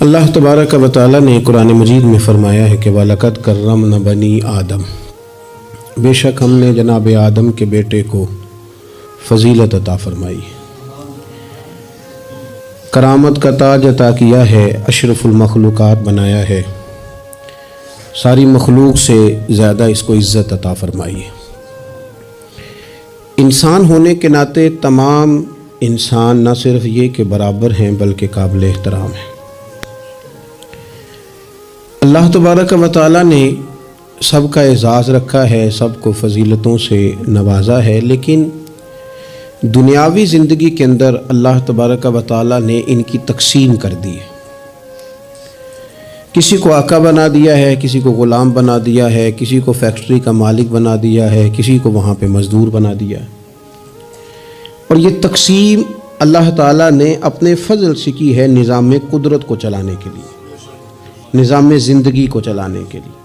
اللہ تبارک و تعالی نے قرآن مجید میں فرمایا ہے کہ وَلَقَدْ كَرَّمْنَا بَنِي آدم، بے شک ہم نے جناب آدم کے بیٹے کو فضیلت عطا فرمائی، کرامت کا تاج عطا کیا ہے، اشرف المخلوقات بنایا ہے، ساری مخلوق سے زیادہ اس کو عزت عطا فرمائی ہے۔ انسان ہونے کے ناطے تمام انسان نہ صرف یہ کہ برابر ہیں بلکہ قابل احترام ہیں۔ اللہ تبارک و تعالی نے سب کا اعزاز رکھا ہے، سب کو فضیلتوں سے نوازا ہے، لیکن دنیاوی زندگی کے اندر اللہ تبارک و تعالی نے ان کی تقسیم کر دی ہے۔ کسی کو آقا بنا دیا ہے، کسی کو غلام بنا دیا ہے، کسی کو فیکٹری کا مالک بنا دیا ہے، کسی کو وہاں پہ مزدور بنا دیا ہے۔ اور یہ تقسیم اللہ تعالیٰ نے اپنے فضل سے کی ہے نظام قدرت کو چلانے کے لیے، نظام زندگی کو چلانے کے لیے۔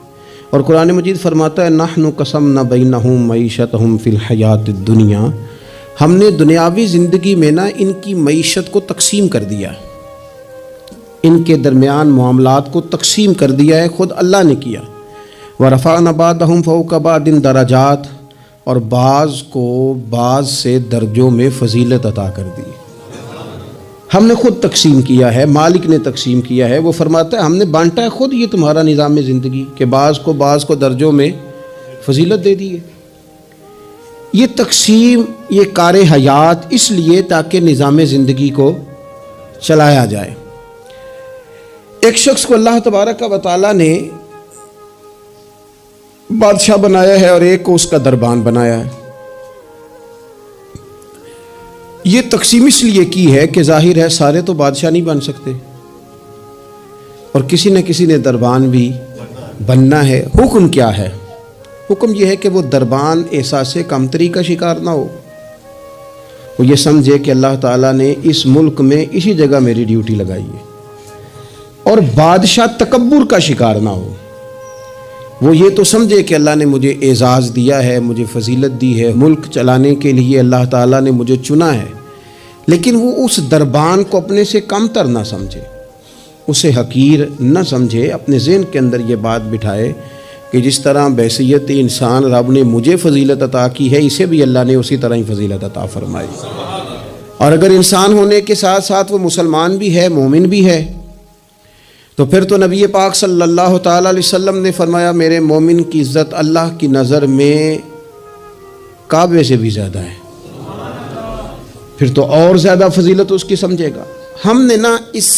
اور قرآن مجید فرماتا ہے نحن قسمنا بینہم معیشتہم فی الحیات الدنیا، ہم نے دنیاوی زندگی میں ان کی معیشت کو تقسیم کر دیا، ان کے درمیان معاملات کو تقسیم کر دیا ہے، خود اللہ نے کیا۔ وَرَفَعْنَا بَعْضَهُمْ فَوْقَ بَعْضٍ دَرَجَاتٍ، اور بعض کو بعض سے درجوں میں فضیلت عطا کر دی۔ ہم نے خود تقسیم کیا ہے، مالک نے تقسیم کیا ہے، وہ فرماتا ہے ہم نے بانٹا ہے خود، یہ تمہارا نظام زندگی کہ بعض کو درجوں میں فضیلت دے دی ہے۔ یہ تقسیم، یہ کار حیات اس لیے تاکہ نظام زندگی کو چلایا جائے۔ ایک شخص کو اللہ تبارک و تعالیٰ نے بادشاہ بنایا ہے اور ایک کو اس کا دربان بنایا ہے۔ یہ تقسیم اس لیے کی ہے کہ ظاہر ہے سارے تو بادشاہ نہیں بن سکتے، اور کسی نہ کسی نے دربان بھی بننا ہے۔ حکم کیا ہے؟ حکم یہ ہے کہ وہ دربان احساس کمتری کا شکار نہ ہو، وہ یہ سمجھے کہ اللہ تعالیٰ نے اس ملک میں اسی جگہ میری ڈیوٹی لگائی ہے، اور بادشاہ تکبر کا شکار نہ ہو، وہ یہ تو سمجھے کہ اللہ نے مجھے اعزاز دیا ہے، مجھے فضیلت دی ہے، ملک چلانے کے لیے اللہ تعالیٰ نے مجھے چنا ہے، لیکن وہ اس دربان کو اپنے سے کم تر نہ سمجھے، اسے حقیر نہ سمجھے، اپنے ذہن کے اندر یہ بات بٹھائے کہ جس طرح بحیثیت انسان رب نے مجھے فضیلت عطا کی ہے، اسے بھی اللہ نے اسی طرح ہی فضیلت عطا فرمائی۔ اور اگر انسان ہونے کے ساتھ ساتھ وہ مسلمان بھی ہے، مومن بھی ہے، تو پھر تو نبی پاک صلی اللہ تعالیٰ علیہ وسلم نے فرمایا میرے مومن کی عزت اللہ کی نظر میں کعبے سے بھی زیادہ ہے، پھر تو اور زیادہ فضیلت اس کی سمجھے گا۔ ہم نے اس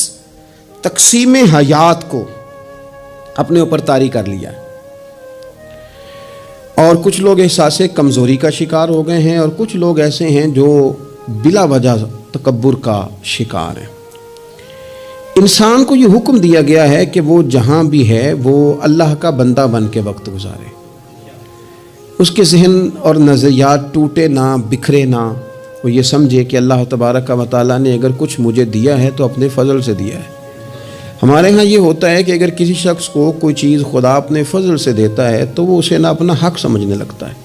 تقسیم حیات کو اپنے اوپر طاری کر لیا ہے، اور کچھ لوگ احساس کمزوری کا شکار ہو گئے ہیں، اور کچھ لوگ ایسے ہیں جو بلا وجہ تکبر کا شکار ہیں۔ انسان کو یہ حکم دیا گیا ہے کہ وہ جہاں بھی ہے وہ اللہ کا بندہ بن کے وقت گزارے، اس کے ذہن اور نظریات ٹوٹے نہ، بکھرے نہ، وہ یہ سمجھے کہ اللہ تبارک و تعالیٰ نے اگر کچھ مجھے دیا ہے تو اپنے فضل سے دیا ہے۔ ہمارے ہاں یہ ہوتا ہے کہ اگر کسی شخص کو کوئی چیز خدا اپنے فضل سے دیتا ہے تو وہ اسے نہ اپنا حق سمجھنے لگتا ہے،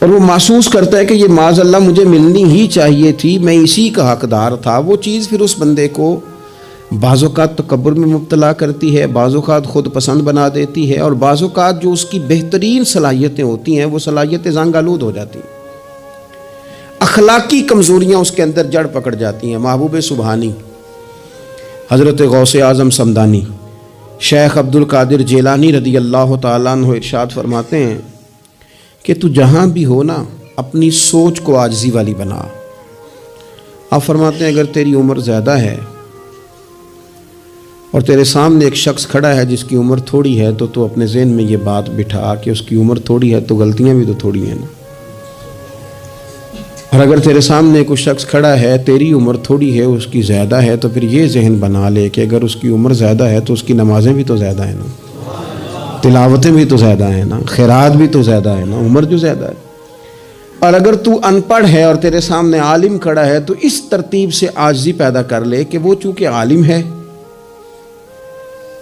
اور وہ محسوس کرتا ہے کہ یہ معاذ اللہ مجھے ملنی ہی چاہیے تھی، میں اسی کا حقدار تھا۔ وہ چیز پھر اس بندے کو بعض اوقات تکبر میں مبتلا کرتی ہے، بعض اوقات خود پسند بنا دیتی ہے، اور بعض اوقات جو اس کی بہترین صلاحیتیں ہوتی ہیں وہ صلاحیتیں زنگ آلود ہو جاتی ہیں، اخلاقی کمزوریاں اس کے اندر جڑ پکڑ جاتی ہیں۔ محبوب سبحانی حضرت غوث اعظم صمدانی شیخ عبد القادر جیلانی رضی اللہ تعالیٰ عنہ ارشاد فرماتے ہیں کہ تو جہاں بھی ہو اپنی سوچ کو عاجزی والی بنا۔ آپ فرماتے ہیں اگر تیری عمر زیادہ ہے اور تیرے سامنے ایک شخص کھڑا ہے جس کی عمر تھوڑی ہے، تو اپنے ذہن میں یہ بات بٹھا کہ اس کی عمر تھوڑی ہے تو غلطیاں بھی تو تھوڑی ہیں نا۔ اور اگر تیرے سامنے کوئی شخص کھڑا ہے، تیری عمر تھوڑی ہے، اس کی زیادہ ہے، تو پھر یہ ذہن بنا لے کہ اگر اس کی عمر زیادہ ہے تو اس کی نمازیں بھی تو زیادہ ہیں نا، تلاوتیں بھی تو زیادہ ہیں نا، خیرات بھی تو زیادہ ہے نا، عمر جو زیادہ ہے۔ اور اگر تو ان پڑھ ہے اور تیرے سامنے عالم کھڑا ہے تو اس ترتیب سے عاجزی پیدا کر لے کہ وہ چونکہ عالم ہے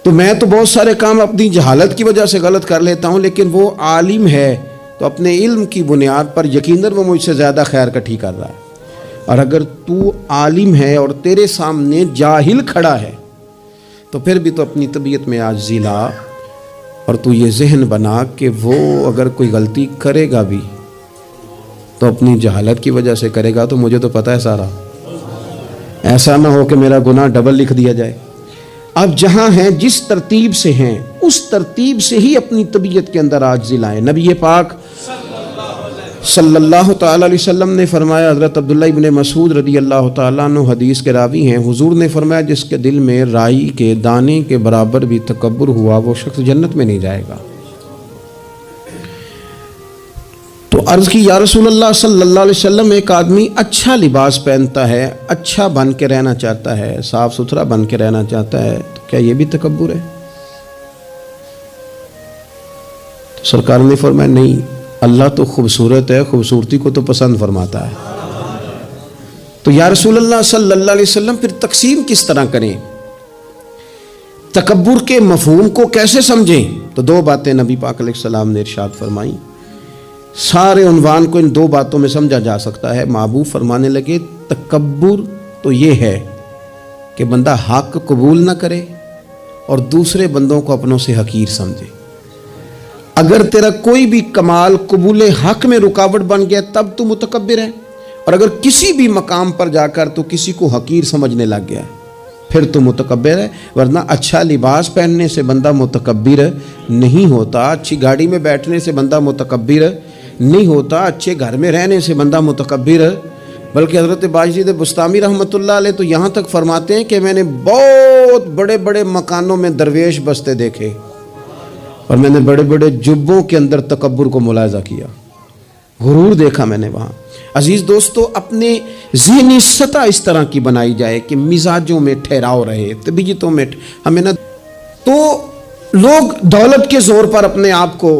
تو میں تو بہت سارے کام اپنی جہالت کی وجہ سے غلط کر لیتا ہوں، لیکن وہ عالم ہے تو اپنے علم کی بنیاد پر یقیناً وہ مجھ سے زیادہ خیر کٹھی کر رہا ہے، اور اگر تو عالم ہے اور تیرے سامنے جاہل کھڑا ہے تو پھر بھی تو اپنی طبیعت میں عاجزی لا اور تو یہ ذہن بنا کہ وہ اگر کوئی غلطی کرے گا بھی تو اپنی جہالت کی وجہ سے کرے گا، تو مجھے تو پتہ ہے سارا، ایسا نہ ہو کہ میرا گناہ ڈبل لکھ دیا جائے۔ اب جہاں ہیں جس ترتیب سے ہیں اس ترتیب سے ہی اپنی طبیعت کے اندر عاجزی لائیں۔ نبی پاک صلی اللہ تعالی علیہ وسلم نے فرمایا، حضرت عبداللہ ابن مسعود رضی اللہ تعالیٰ عنہ حدیث کے راوی ہیں، حضور نے فرمایا جس کے دل میں رائی کے دانے کے برابر بھی تکبر ہوا وہ شخص جنت میں نہیں جائے گا۔ تو عرض کی یا رسول اللہ صلی اللہ علیہ وسلم، ایک آدمی اچھا لباس پہنتا ہے، اچھا بن کے رہنا چاہتا ہے، صاف ستھرا بن کے رہنا چاہتا ہے، تو کیا یہ بھی تکبر ہے؟ تو سرکار نے فرمایا نہیں، اللہ تو خوبصورت ہے، خوبصورتی کو تو پسند فرماتا ہے۔ تو یا رسول اللہ صلی اللہ علیہ وسلم پھر تقسیم کس طرح کریں؟ تکبر کے مفہوم کو کیسے سمجھیں؟ تو دو باتیں نبی پاک علیہ السلام نے ارشاد فرمائیں۔ سارے عنوان کو ان دو باتوں میں سمجھا جا سکتا ہے۔ محبوب فرمانے لگے تکبر تو یہ ہے کہ بندہ حق قبول نہ کرے اور دوسرے بندوں کو اپنوں سے حقیر سمجھے۔ اگر تیرا کوئی بھی کمال قبول حق میں رکاوٹ بن گیا تب تو متکبر ہے، اور اگر کسی بھی مقام پر جا کر تو کسی کو حقیر سمجھنے لگ گیا ہے پھر تو متکبر ہے۔ ورنہ اچھا لباس پہننے سے بندہ متکبر نہیں ہوتا، اچھی گاڑی میں بیٹھنے سے بندہ متکبر نہیں ہوتا، اچھے گھر میں رہنے سے بندہ متکبر، بلکہ حضرت باجید بستامی رحمۃ اللہ علیہ تو یہاں تک فرماتے ہیں کہ میں نے بہت بڑے بڑے مکانوں میں درویش بستے دیکھے اور میں نے بڑے بڑے جبوں کے اندر تکبر کو ملاحظہ کیا، غرور دیکھا میں نے وہاں۔ عزیز دوستو، اپنے ذہنی سطح اس طرح کی بنائی جائے کہ مزاجوں میں ٹھہراؤ رہے، طبیعتوں میں ہمیں نہ، تو لوگ دولت کے زور پر اپنے آپ کو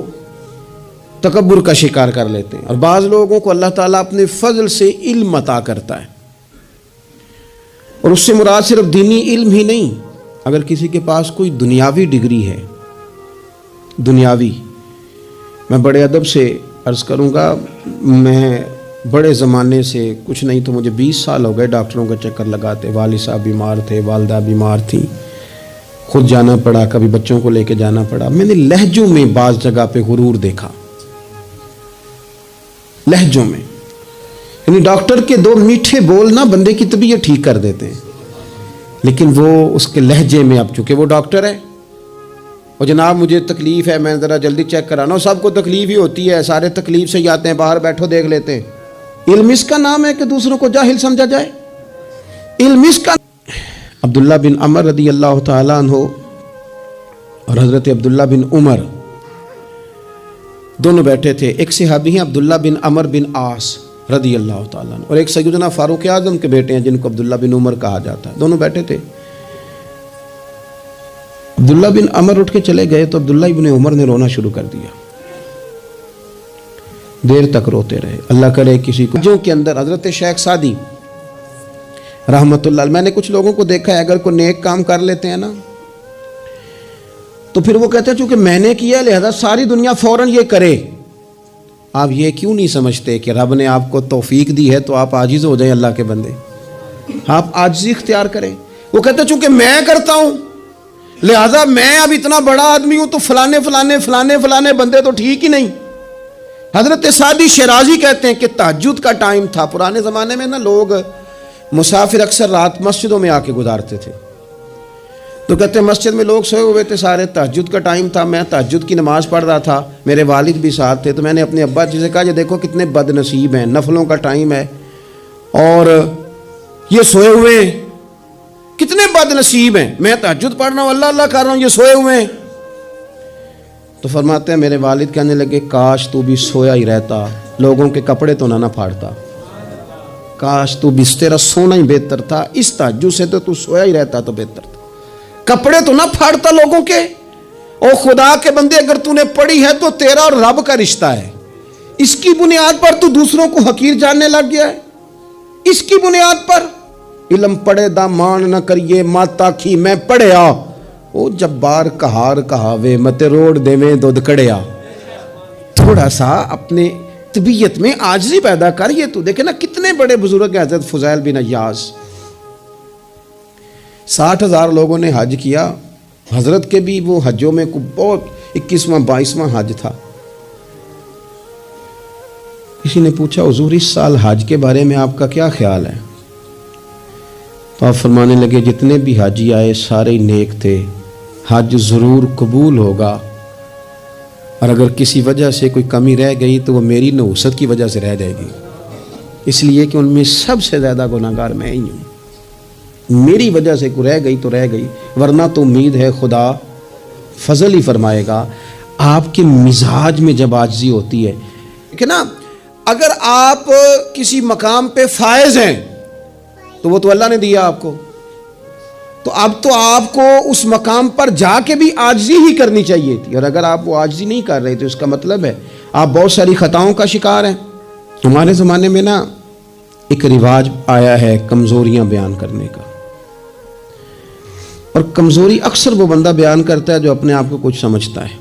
تکبر کا شکار کر لیتے ہیں، اور بعض لوگوں کو اللہ تعالیٰ اپنے فضل سے علم عطا کرتا ہے، اور اس سے مراد صرف دینی علم ہی نہیں، اگر کسی کے پاس کوئی دنیاوی ڈگری ہے، دنیاوی، میں بڑے ادب سے عرض کروں گا، میں بڑے زمانے سے کچھ نہیں تو مجھے 20 سال ہو گئے ڈاکٹروں کا چکر لگاتے، والد صاحب بیمار تھے، والدہ بیمار تھی، خود جانا پڑا، کبھی بچوں کو لے کے جانا پڑا۔ میں نے لہجوں میں بعض جگہ پہ غرور دیکھا، لہجوں میں، یعنی ڈاکٹر کے دو میٹھے بول نہ بندے کی طبیعت ٹھیک کر دیتے ہیں، لیکن وہ اس کے لہجے میں، اب چونکہ وہ ڈاکٹر ہے، اور جناب مجھے تکلیف ہے، میں ذرا جلدی چیک کرانا ہوں، سب کو تکلیف ہی ہوتی ہے، سارے تکلیف سے ہی آتے ہیں، باہر بیٹھو دیکھ لیتے ہیں۔ علم اس کا نام ہے کہ دوسروں کو جاہل سمجھا جائے؟ علم اس کا۔ عبداللہ بن عمر رضی اللہ تعالیٰ عنہ اور حضرت عبداللہ بن عمر دونوں بیٹھے تھے، ایک صحابی ہیں عبداللہ بن عمر بن عاص رضی اللہ تعالیٰ عنہ، اور ایک سیدنا فاروق اعظم کے بیٹے ہیں جن کو عبداللہ بن عمر کہا جاتا ہے، دونوں بیٹھے تھے۔ عبداللہ بن عمر اٹھ کے چلے گئے تو عبداللہ بن عمر نے رونا شروع کر دیا، دیر تک روتے رہے۔ اللہ کرے کسی کو جو کے اندر حضرت شیخ سعدی رحمت اللہ، میں نے کچھ لوگوں کو دیکھا ہے اگر کوئی نیک کام کر لیتے ہیں نا تو پھر وہ کہتے ہیں چونکہ میں نے کیا لہذا ساری دنیا فوراً یہ کرے۔ آپ یہ کیوں نہیں سمجھتے کہ رب نے آپ کو توفیق دی ہے تو آپ عاجز ہو جائیں، اللہ کے بندے آپ عاجزی اختیار کریں۔ وہ کہتے ہیں چونکہ میں کرتا ہوں لہذا میں اب اتنا بڑا آدمی ہوں تو فلانے فلانے فلانے فلانے بندے تو ٹھیک ہی نہیں۔ حضرت سعدی شیرازی کہتے ہیں کہ تہجد کا ٹائم تھا، پرانے زمانے میں نا لوگ مسافر اکثر رات مسجدوں میں آ کے گزارتے تھے، تو کہتے ہیں مسجد میں لوگ سوئے ہوئے تھے سارے، تہجد کا ٹائم تھا، میں تہجد کی نماز پڑھ رہا تھا، میرے والد بھی ساتھ تھے، تو میں نے اپنے ابا جی سے کہا یہ دیکھو کتنے بد نصیب ہیں، نفلوں کا ٹائم ہے اور یہ سوئے ہوئے ہیں، کتنے بد نصیب ہیں، میں تہجد پڑھ رہا ہوں، اللہ اللہ کر رہا ہوں، یہ سوئے ہوئے ہیں۔ تو فرماتے ہیں میرے والد کہنے لگے کاش تو بھی سویا ہی رہتا، لوگوں کے کپڑے تو نہ پھاڑتا، کاش تو بھی، تیرا سونا ہی بہتر تھا، اس تہجد سے تو سویا ہی رہتا تو بہتر تھا، کپڑے تو نہ پھاڑتا لوگوں کے۔ او خدا کے بندے اگر تو نے پڑھی ہے تو تیرا اور رب کا رشتہ ہے، اس کی بنیاد پر تو دوسروں کو حقیر جاننے لگ گیا ہے، اس کی بنیاد پر۔ علم پڑھے دا مان نہ کریے ماتا کھی میں پڑھیا، او جب بار کہار کہاوے مت روڑ دے میں دودھ کڑیا۔ تھوڑا سا اپنے طبیعت میں عاجزی پیدا کر، یہ تو دیکھے نا کتنے کتنے بڑے بزرگ ہیں حضرت فضیل بن عیاض، 60,000 لوگوں نے حج کیا، حضرت کے بھی وہ حجوں میں بہت 21واں 22واں حج تھا۔ کسی نے پوچھا حضور اس سال حج کے بارے میں آپ کا کیا خیال ہے؟ تو آپ فرمانے لگے جتنے بھی حاجی آئے سارے ہی نیک تھے، حج ضرور قبول ہوگا، اور اگر کسی وجہ سے کوئی کمی رہ گئی تو وہ میری نحوست کی وجہ سے رہ جائے گی، اس لیے کہ ان میں سب سے زیادہ گناہگار میں ہی ہوں، میری وجہ سے کوئی رہ گئی تو رہ گئی، ورنہ تو امید ہے خدا فضل ہی فرمائے گا۔ آپ کے مزاج میں جب عاجزی ہوتی ہے کہ نا، اگر آپ کسی مقام پہ فائز ہیں تو وہ تو اللہ نے دیا آپ کو، تو اب تو آپ کو اس مقام پر جا کے بھی عاجزی ہی کرنی چاہیے تھی، اور اگر آپ وہ عاجزی نہیں کر رہے تو اس کا مطلب ہے آپ بہت ساری خطاؤں کا شکار ہیں۔ ہمارے زمانے میں نا ایک رواج آیا ہے کمزوریاں بیان کرنے کا، اور کمزوری اکثر وہ بندہ بیان کرتا ہے جو اپنے آپ کو کچھ سمجھتا ہے۔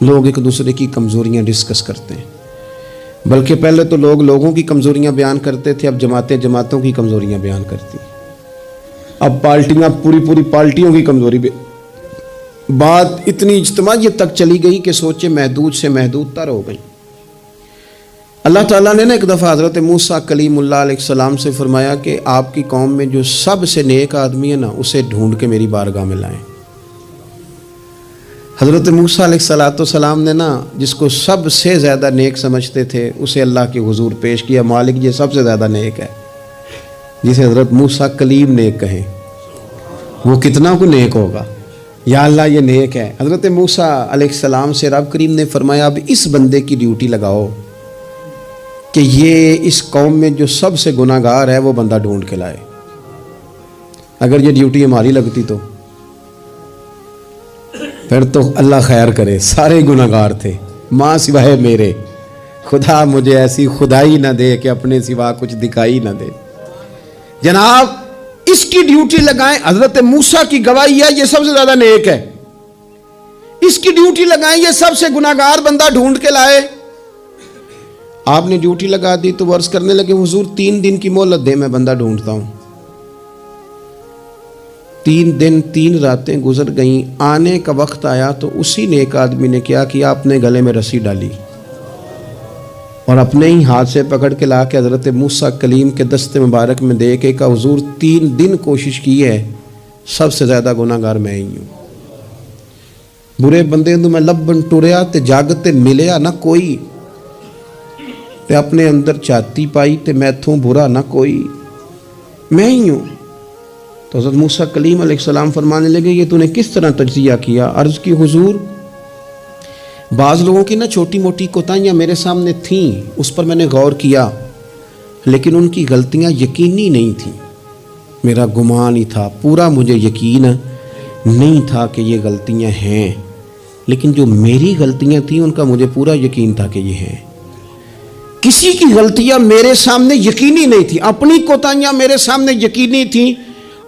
لوگ ایک دوسرے کی کمزوریاں ڈسکس کرتے ہیں، بلکہ پہلے تو لوگ لوگوں کی کمزوریاں بیان کرتے تھے، اب جماعتیں جماعتوں کی کمزوریاں بیان کرتی ہیں، اب پارٹیاں پوری پارٹیوں کی کمزوری بات اتنی اجتماعیت تک چلی گئی کہ سوچے محدود سے محدود تر ہو گئی۔ اللہ تعالیٰ نے نا ایک دفعہ حضرت موسیٰ کلیم اللہ علیہ السلام سے فرمایا کہ آپ کی قوم میں جو سب سے نیک آدمی ہے نا اسے ڈھونڈ کے میری بارگاہ میں لائیں۔ حضرت موسیٰ علیہ السلام نے نا جس کو سب سے زیادہ نیک سمجھتے تھے اسے اللہ کے حضور پیش کیا، مالک یہ سب سے زیادہ نیک ہے، جسے حضرت موسیٰ کلیم نیک کہیں، وہ کتنا کو نیک ہوگا، یا اللہ یہ نیک ہے۔ حضرت موسیٰ علیہ السلام سے رب کریم نے فرمایا اب اس بندے کی ڈیوٹی لگاؤ کہ یہ اس قوم میں جو سب سے گناہ گار ہے وہ بندہ ڈھونڈ کے لائے۔ اگر یہ ڈیوٹی ہماری لگتی تو پھر تو اللہ خیر کرے، سارے گناہ گار تھے ماں سوائے میرے، خدا مجھے ایسی خدائی نہ دے کہ اپنے سوا کچھ دکھائی نہ دے۔ جناب اس کی ڈیوٹی لگائیں، حضرت موسیٰ کی گواہی ہے یہ سب سے زیادہ نیک ہے، اس کی ڈیوٹی لگائیں یہ سب سے گناہ گار بندہ ڈھونڈ کے لائے۔ آپ نے ڈیوٹی لگا دی تو وہ عرض کرنے لگے حضور 3 دن کی مہلت دے، میں بندہ ڈھونڈتا ہوں۔ 3 دن 3 راتیں گزر گئیں، آنے کا وقت آیا تو اسی نیک آدمی نے کیا کیا، اپنے گلے میں رسی ڈالی اور اپنے ہی ہاتھ سے پکڑ کے لا کے حضرت موسیٰ کلیم کے دست مبارک میں دے کے کہا حضور 3 دن کوشش کی ہے، سب سے زیادہ گناہ گار میں ہی ہوں۔ برے بندے تو میں لبن ٹریا تے جاگتے ملیا نہ کوئی، تے اپنے اندر چاتی پائی تے میں تھوں برا نہ کوئی، میں ہی ہوں۔ تو حضرت موسیٰ کلیم علیہ السلام فرمانے لگے یہ تو نے کس طرح تجزیہ کیا؟ عرض کی حضور بعض لوگوں کی نا چھوٹی موٹی کوتاہیاں میرے سامنے تھیں، اس پر میں نے غور کیا، لیکن ان کی غلطیاں یقینی نہیں تھیں، میرا گمان ہی تھا، پورا مجھے یقین نہیں تھا کہ یہ غلطیاں ہیں، لیکن جو میری غلطیاں تھیں ان کا مجھے پورا یقین تھا کہ یہ ہیں۔ کسی کی غلطیاں میرے سامنے یقینی نہیں تھیں، اپنی کوتاہیاں میرے سامنے یقینی تھیں،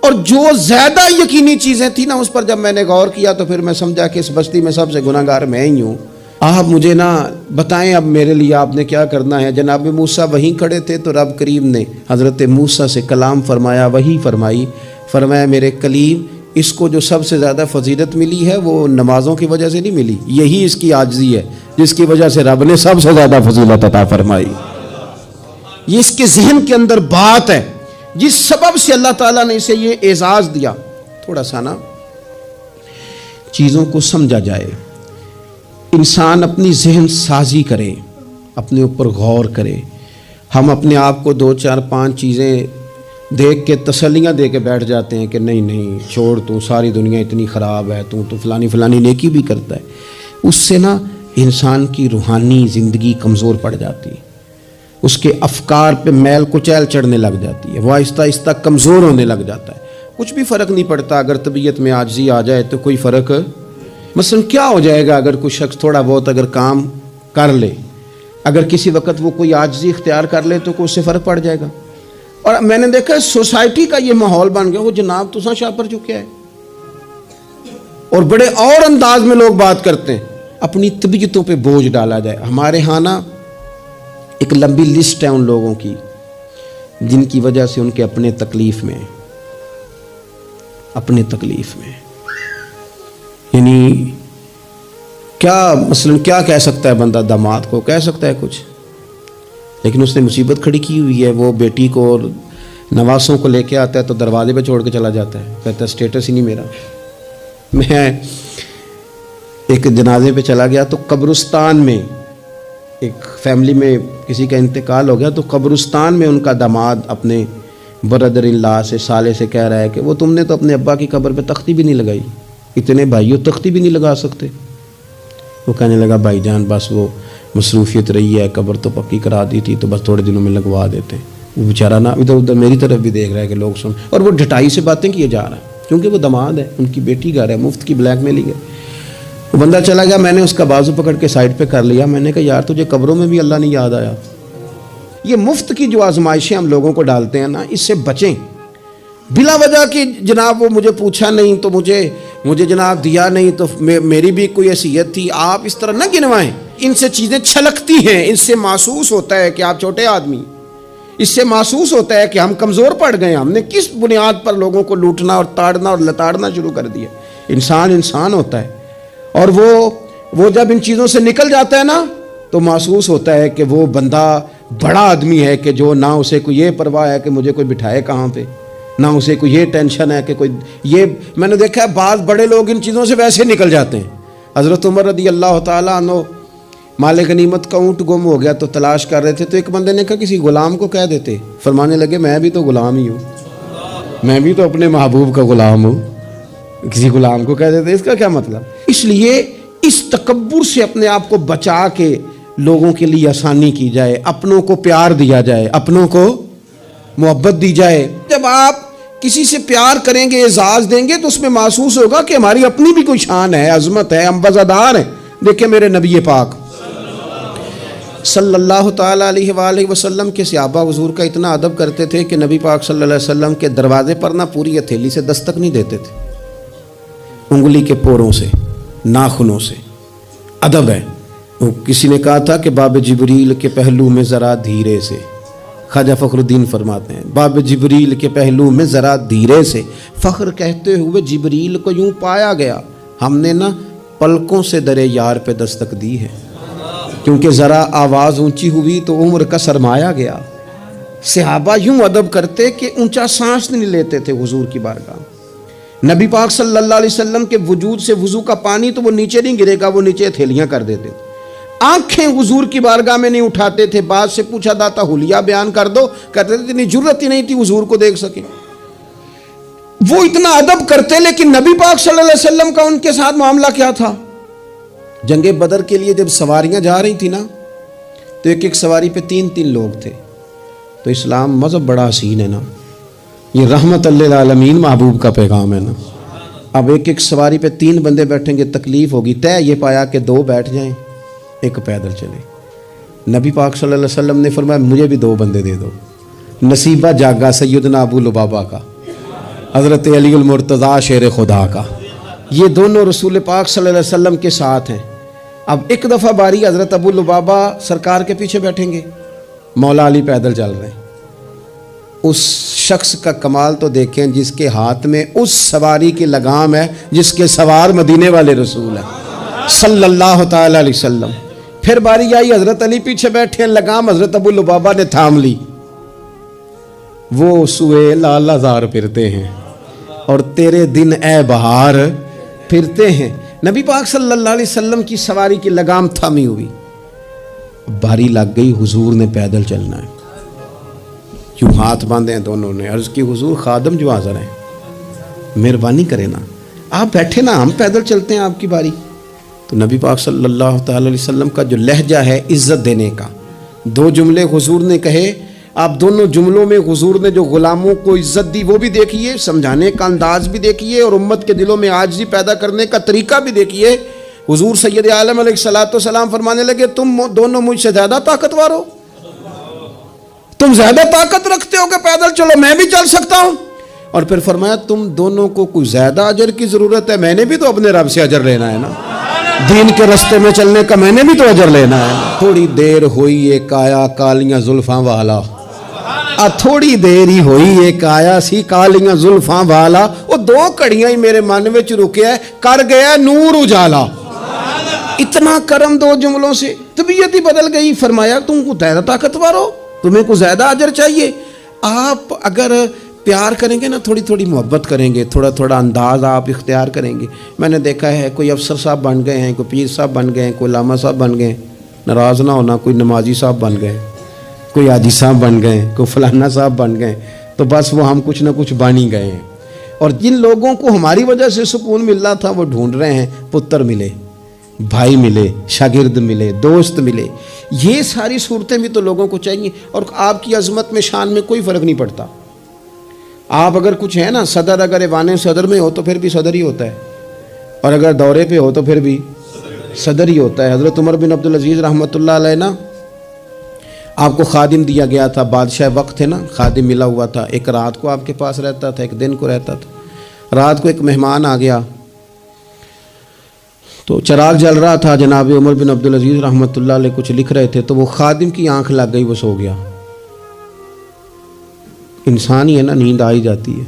اور جو زیادہ یقینی چیزیں تھیں نا اس پر جب میں نے غور کیا تو پھر میں سمجھا کہ اس بستی میں سب سے گناہ گار میں ہی ہوں۔ آپ مجھے نا بتائیں اب میرے لیے آپ نے کیا کرنا ہے؟ جناب موسیٰ وہیں کھڑے تھے تو رب کریم نے حضرت موسیٰ سے کلام فرمایا، وہی فرمائی، فرمایا میرے کلیم اس کو جو سب سے زیادہ فضیلت ملی ہے وہ نمازوں کی وجہ سے نہیں ملی، یہی اس کی عاجزی ہے جس کی وجہ سے رب نے سب سے زیادہ فضیلت عطا فرمائی۔ یہ اس کے ذہن کے اندر بات ہے جس سبب سے اللہ تعالیٰ نے اسے یہ اعزاز دیا۔ تھوڑا سا نا چیزوں کو سمجھا جائے، انسان اپنی ذہن سازی کرے، اپنے اوپر غور کرے۔ ہم اپنے آپ کو 2 4 5 چیزیں دیکھ کے تسلیاں دے کے بیٹھ جاتے ہیں کہ نہیں چھوڑ، تو ساری دنیا اتنی خراب ہے، تو فلانی نیکی بھی کرتا ہے۔ اس سے نا انسان کی روحانی زندگی کمزور پڑ جاتی ہے، اس کے افکار پہ میل کچیل چڑھنے لگ جاتی ہے، وہ آہستہ آہستہ کمزور ہونے لگ جاتا ہے۔ کچھ بھی فرق نہیں پڑتا اگر طبیعت میں عاجزی آ جائے تو کوئی فرق، مثلا کیا ہو جائے گا اگر کوئی شخص تھوڑا بہت اگر کام کر لے، اگر کسی وقت وہ کوئی عاجزی اختیار کر لے تو اس سے فرق پڑ جائے گا۔ اور میں نے دیکھا سوسائٹی کا یہ ماحول بن گیا، وہ جناب تو شاہ پر چکے ہے، اور بڑے اور انداز میں لوگ بات کرتے ہیں، اپنی طبیعتوں پہ بوجھ ڈالا جائے۔ ہمارے ہاں نا ایک لمبی لسٹ ہے ان لوگوں کی جن کی وجہ سے ان کے اپنے تکلیف میں یعنی کیا مثلا کیا کہہ سکتا ہے بندہ داماد کو؟ کہہ سکتا ہے کچھ، لیکن اس نے مصیبت کھڑی کی ہوئی ہے. وہ بیٹی کو اور نواسوں کو لے کے آتا ہے تو دروازے پہ چھوڑ کے چلا جاتا ہے، کہتا ہے اسٹیٹس ہی نہیں میرا. میں ایک جنازے پہ چلا گیا تو قبرستان میں ایک فیملی میں کسی کا انتقال ہو گیا، تو قبرستان میں ان کا داماد اپنے بردر ان لا سے سالے سے کہہ رہا ہے کہ وہ تم نے تو اپنے ابا کی قبر پہ تختی بھی نہیں لگائی، اتنے بھائیوں تختی بھی نہیں لگا سکتے. وہ کہنے لگا بھائی جان بس وہ مصروفیت رہی ہے، قبر تو پکی کرا دی تھی تو بس تھوڑے دنوں میں لگوا دیتے. وہ بیچارہ نا ادھر ادھر میری طرف بھی دیکھ رہا ہے کہ لوگ سن، اور وہ ڈھٹائی سے باتیں کیے جا رہا ہے کیونکہ وہ داماد ہے، ان کی بیٹی گھر ہے، مفت کی بلیک میلنگ ہے. وہ بندہ چلا گیا، میں نے اس کا بازو پکڑ کے سائڈ پہ کر لیا. میں نے کہا یار تجھے قبروں میں بھی اللہ نہیں یاد آیا؟ یہ مفت کی جو آزمائشیں ہم لوگوں کو ڈالتے ہیں نا، اس سے بچیں. بلا وجہ کہ جناب وہ مجھے پوچھا نہیں تو مجھے جناب دیا نہیں تو میری بھی کوئی حیثیت تھی، آپ اس طرح نہ گنوائیں. ان سے چیزیں چھلکتی ہیں، اس سے محسوس ہوتا ہے کہ آپ چھوٹے آدمی، اس سے محسوس ہوتا ہے کہ ہم کمزور پڑ گئے، ہم نے کس بنیاد پر لوگوں کو لوٹنا اور تاڑنا اور لتاڑنا شروع کر دیا. انسان ہوتا ہے، اور وہ جب ان چیزوں سے نکل جاتا ہے نا تو محسوس ہوتا ہے کہ وہ بندہ بڑا آدمی ہے کہ جو نہ اسے کوئی یہ پرواہ ہے کہ مجھے کوئی بٹھائے کہاں پہ، نہ اسے کوئی یہ ٹینشن ہے کہ کوئی یہ. میں نے دیکھا ہے بعض بڑے لوگ ان چیزوں سے ویسے نکل جاتے ہیں. حضرت عمر رضی اللہ تعالیٰ عنہ مال غنیمت کا اونٹ گم ہو گیا تو تلاش کر رہے تھے، تو ایک بندے نے کہا کسی غلام کو کہہ دیتے. فرمانے لگے میں بھی تو غلام ہی ہوں، میں بھی تو اپنے محبوب کا غلام ہوں، کسی غلام کو کہہ دیتے. اس کا کیا مطلب؟ اس لیے اس تکبر سے اپنے آپ کو بچا کے لوگوں کے لیے آسانی کی جائے، اپنوں کو پیار دیا جائے، اپنوں کو محبت دی جائے. جب آپ کسی سے پیار کریں گے، اعزاز دیں گے تو اس میں محسوس ہوگا کہ ہماری اپنی بھی کوئی شان ہے، عظمت ہے، ہم وزادار ہیں. دیکھیں میرے نبی پاک صلی اللہ تعالیٰ علیہ وآلہ وسلم کے صحابہ حضور کا اتنا ادب کرتے تھے کہ نبی پاک صلی اللہ علیہ وسلم کے دروازے پر نہ پوری ہتھیلی سے دستک نہیں دیتے تھے، انگلی کے پوروں سے، ناخنوں سے. ادب ہے. کسی نے کہا تھا کہ باب جبریل کے پہلو میں ذرا دھیرے سے، خواجہ فخر الدین فرماتے ہیں باب جبریل کے پہلو میں ذرا دھیرے سے، فخر کہتے ہوئے جبریل کو یوں پایا گیا، ہم نے نہ پلکوں سے درے یار پہ دستک دی ہے، کیونکہ ذرا آواز اونچی ہوئی تو عمر کا سرمایا گیا. صحابہ یوں ادب کرتے کہ اونچا سانس نہیں لیتے تھے حضور کی بارگاہ. نبی پاک صلی اللہ علیہ وسلم کے وجود سے وضو کا پانی تو وہ نیچے نہیں گرے گا، وہ نیچے ہتھیلیاں کر دیتے تھے. آنکھیں حضور کی بارگاہ میں نہیں اٹھاتے تھے. بعد سے پوچھا داتا حلیہ بیان کر دو، کہتے تھے اتنی جرت ہی نہیں تھی حضور کو دیکھ سکیں. وہ اتنا ادب کرتے، لیکن نبی پاک صلی اللہ علیہ وسلم کا ان کے ساتھ معاملہ کیا تھا؟ جنگ بدر کے لیے جب سواریاں جا رہی تھی نا تو ایک سواری پہ 3 لوگ تھے. تو اسلام مذہب بڑا حسین ہے نا، یہ رحمت للعالمین محبوب کا پیغام ہے نا. اب ایک سواری پہ 3 بندے بیٹھیں گے، تکلیف ہوگی. طے یہ پایا کہ 2 بیٹھ جائیں، ایک پیدل چلے. نبی پاک صلی اللہ علیہ وسلم نے فرمایا مجھے بھی 2 بندے دے دو. نصیبہ جاگا سیدنا ابو لبابہ کا، حضرت علی المرتضیٰ شیر خدا کا. یہ دونوں رسول پاک صلی اللہ علیہ وسلم کے ساتھ ہیں. اب ایک دفعہ باری حضرت ابو لبابہ سرکار کے پیچھے بیٹھیں گے، مولا علی پیدل چل رہے ہیں. اس شخص کا کمال تو دیکھیں جس کے ہاتھ میں اس سواری کی لگام ہے جس کے سوار مدینے والے رسول ہیں صلی اللہ تعالی علیہ وسلم. پھر باری آئی حضرت علی پیچھے بیٹھے ہیں، لگام حضرت ابو لبابہ نے تھام لی. وہ سوئے لال زار پھرتے ہیں اور تیرے دن اے بہار پھرتے ہیں. نبی پاک صلی اللہ علیہ وسلم کی سواری کی لگام تھامی ہوئی، باری لگ گئی، حضور نے پیدل چلنا ہے. کیوں ہاتھ باندھے ہیں دونوں نے، عرض کی حضور خادم جو حاضر ہیں مہربانی کریں نا، آپ بیٹھے نا، ہم پیدل چلتے ہیں آپ کی باری. تو نبی پاک صلی اللہ تعالی علیہ وسلم کا جو لہجہ ہے عزت دینے کا، 2 جملے حضور نے کہے. آپ دونوں جملوں میں حضور نے جو غلاموں کو عزت دی وہ بھی دیکھیے، سمجھانے کا انداز بھی دیکھیے، اور امت کے دلوں میں عاجزی پیدا کرنے کا طریقہ بھی دیکھیے. حضور سید عالم علیہ الصلوۃ والسلام فرمانے لگے تم دونوں مجھ سے زیادہ طاقتور ہو، تم زیادہ طاقت رکھتے ہو کہ پیدل چلو، میں بھی چل سکتا ہوں. اور پھر فرمایا تم دونوں کو کوئی زیادہ اجر کی ضرورت ہے، میں نے بھی تو اپنے رب سے اجر لینا ہے نا، دین کے رستے میں چلنے کا میں نے بھی تو اجر لینا ہے. تھوڑی دیر ہوئی ایک آیا کالیاں زلفاں والا، تھوڑی دیر ہی ہوئی ایک آیا سی کالیاں زلفاں والا وہ 2 گھڑیاں ہی میرے من وچ رکیا ہے کر گیا نور اجالا اتنا کرم 2 جملوں سے طبیعت ہی بدل گئی فرمایا تم کو زیادہ طاقتور ہو تمہیں کو زیادہ اجر چاہیے آپ اگر پیار کریں گے نا تھوڑی تھوڑی محبت کریں گے تھوڑا تھوڑا انداز آپ اختیار کریں گے میں نے دیکھا ہے کوئی افسر صاحب بن گئے ہیں کوئی پیر صاحب بن گئے ہیں کوئی علامہ صاحب بن گئے ہیں ناراض نہ ہونا کوئی نمازی صاحب بن گئے کوئی حاجی صاحب بن گئے کوئی فلانا صاحب بن گئے تو بس وہ ہم کچھ نہ کچھ بن ہی گئے ہیں اور جن لوگوں کو ہماری وجہ سے سکون مل رہا تھا وہ ڈھونڈ رہے ہیں پتر ملے بھائی ملے شاگرد ملے دوست ملے یہ ساری صورتیں بھی تو لوگوں کو چاہیے اور آپ کی عظمت میں شان میں کوئی فرق نہیں پڑتا آپ اگر کچھ ہے نا صدر اگر ایوان صدر میں ہو تو پھر بھی صدر ہی ہوتا ہے اور اگر دورے پہ ہو تو پھر بھی صدر ہی ہوتا ہے حضرت عمر بن عبدالعزیز رحمۃ اللہ علیہ نا آپ کو خادم دیا گیا تھا بادشاہ وقت تھے نا خادم ملا ہوا تھا ایک رات کو آپ کے پاس رہتا تھا ایک دن کو رہتا تھا رات کو ایک مہمان آ گیا تو چراغ جل رہا تھا جناب عمر بن عبدالعزیز رحمۃ اللہ علیہ کچھ لکھ رہے تھے تو وہ خادم کی آنکھ لگ گئی وہ سو گیا انسان ہی ہے نا نیند آ ہی جاتی ہے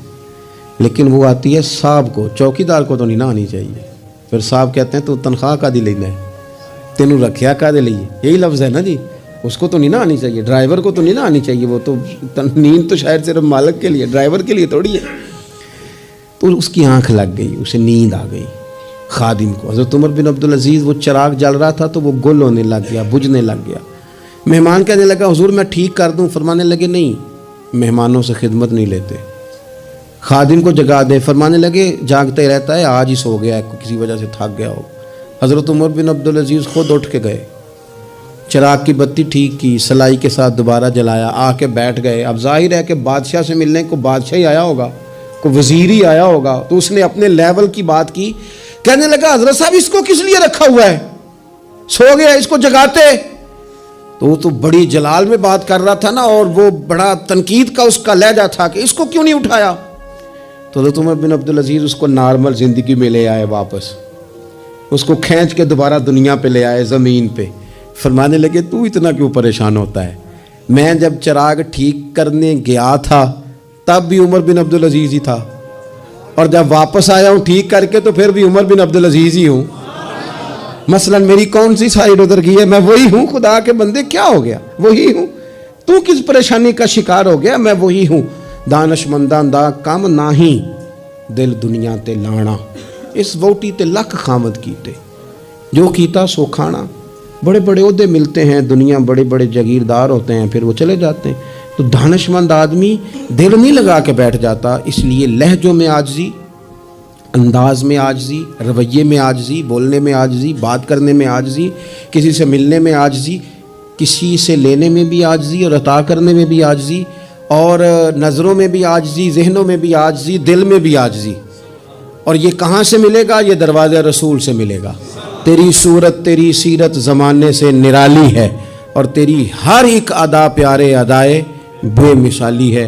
لیکن وہ آتی ہے صاحب کو چوکیدار کو تو نہیں نہ آنی چاہیے پھر صاحب کہتے ہیں تو تنخواہ کا دی لینا ہے تینوں رکھیا کا دے لیے یہی لفظ ہے نا جی اس کو تو نہیں نہ آنی چاہیے ڈرائیور کو تو نہیں نہ آنی چاہیے وہ تو نیند تو شاید صرف مالک کے لیے ڈرائیور کے لیے تھوڑی ہے تو اس کی آنکھ لگ گئی اسے نیند آ گئی خادم کو حضرت عمر بن عبدالعزیز وہ چراغ جل رہا تھا تو وہ گل ہونے لگ گیا بجھنے لگ گیا مہمان کہنے لگا حضور میں ٹھیک کر دوں فرمانے لگے نہیں مہمانوں سے خدمت نہیں لیتے خادم کو جگا دے فرمانے لگے جاگتا ہی رہتا ہے آج ہی سو گیا ہے کسی وجہ سے تھک گیا ہو حضرت عمر بن عبدالعزیز خود اٹھ کے گئے چراغ کی بتی ٹھیک کی سلائی کے ساتھ دوبارہ جلایا آ کے بیٹھ گئے اب ظاہر ہے کہ بادشاہ سے ملنے کو بادشاہ ہی آیا ہوگا کوئی وزیر ہی آیا ہوگا تو اس نے اپنے لیول کی بات کی کہنے لگا حضرت صاحب اس کو کس لیے رکھا ہوا ہے سو گیا اس کو جگاتے تو وہ تو بڑی جلال میں بات کر رہا تھا نا اور وہ بڑا تنقید کا اس کا لہجہ تھا کہ اس کو کیوں نہیں اٹھایا تو حضرت عمر بن عبدالعزیز اس کو نارمل زندگی میں لے آئے واپس اس کو کھینچ کے دوبارہ دنیا پہ لے آئے زمین پہ فرمانے لگے تو اتنا کیوں پریشان ہوتا ہے میں جب چراغ ٹھیک کرنے گیا تھا تب بھی عمر بن عبدالعزیز ہی تھا اور جب واپس آیا ہوں ٹھیک کر کے تو پھر بھی عمر بن عبدالعزیز ہی ہوں مثلا میری کون سی سائیڈ ادھر کی ہے میں وہی ہوں خدا کے بندے کیا ہو گیا وہی ہوں تو کس پریشانی کا شکار ہو گیا میں وہی ہوں دانش منداں دا کم ناہی دل دنیا تے لانا اس ووٹی تے لکھ خامد کیتے جو کیتا سو کھانا بڑے بڑے عہدے ملتے ہیں دنیا بڑے بڑے جاگیردار ہوتے ہیں پھر وہ چلے جاتے ہیں تو دانش مند آدمی دل نہیں لگا کے بیٹھ جاتا اس لیے لہجوں میں عاجزی انداز میں عاجزی رویے میں عاجزی بولنے میں عاجزی بات کرنے میں عاجزی کسی سے ملنے میں عاجزی کسی سے لینے میں بھی عاجزی اور عطا کرنے میں بھی عاجزی اور نظروں میں بھی عاجزی ذہنوں میں بھی عاجزی دل میں بھی عاجزی اور یہ کہاں سے ملے گا یہ دروازہ رسول سے ملے گا تیری صورت تیری سیرت زمانے سے نرالی ہے اور تیری ہر ایک ادا پیارے ادائے بے مثالی ہے